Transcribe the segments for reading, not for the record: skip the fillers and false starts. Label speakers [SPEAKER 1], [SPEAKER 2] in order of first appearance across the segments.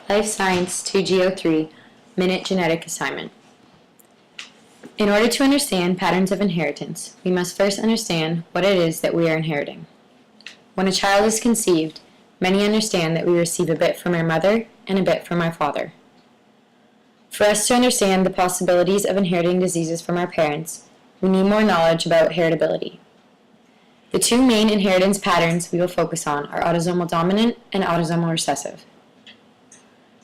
[SPEAKER 1] Life Science 2GO3 Minute Genetic Assignment. In order to understand patterns of inheritance, we must first understand what it is that we are inheriting. When a child is conceived, many understand that we receive a bit from our mother and a bit from our father. For us to understand the possibilities of inheriting diseases from our parents, we need more knowledge about heritability. The two main inheritance patterns we will focus on are autosomal dominant and autosomal recessive.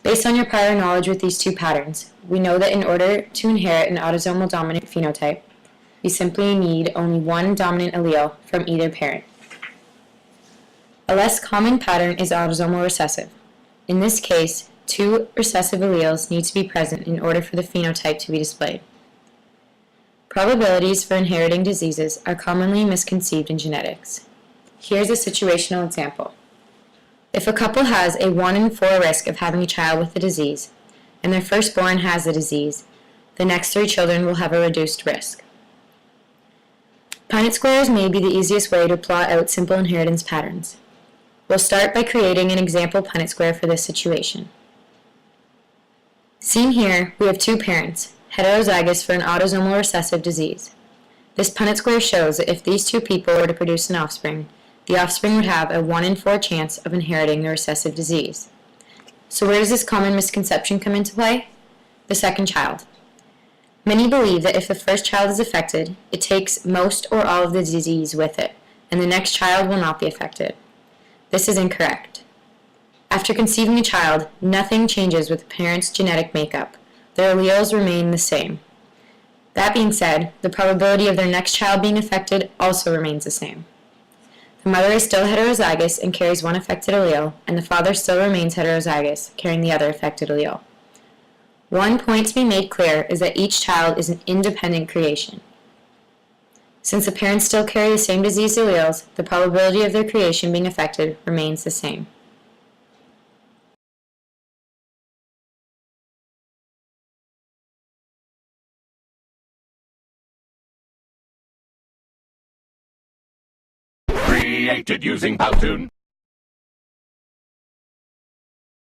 [SPEAKER 1] Based on your prior knowledge with these two patterns, we know that in order to inherit an autosomal dominant phenotype, we simply need only one dominant allele from either parent. A less common pattern is autosomal recessive. In this case, two recessive alleles need to be present in order for the phenotype to be displayed. Probabilities for inheriting diseases are commonly misconceived in genetics. Here's a situational example. If a couple has a 1 in 4 risk of having a child with the disease, and their firstborn has the disease, the next 3 children will have a reduced risk. Punnett squares may be the easiest way to plot out simple inheritance patterns. We'll start by creating an example Punnett square for this situation. Seen here, we have two parents, heterozygous for an autosomal recessive disease. This Punnett square shows that if these two people were to produce an offspring, the offspring would have a 1 in 4 chance of inheriting the recessive disease. So where does this common misconception come into play? The second child. Many believe that if the first child is affected, it takes most or all of the disease with it, and the next child will not be affected. This is incorrect. After conceiving a child, nothing changes with the parent's genetic makeup. Their alleles remain the same. That being said, the probability of their next child being affected also remains the same. The mother is still heterozygous and carries one affected allele, and the father still remains heterozygous, carrying the other affected allele. One point to be made clear is that each child is an independent creation. Since the parents still carry the same disease alleles, the probability of their creation being affected remains the same.
[SPEAKER 2] Created using Powtoon.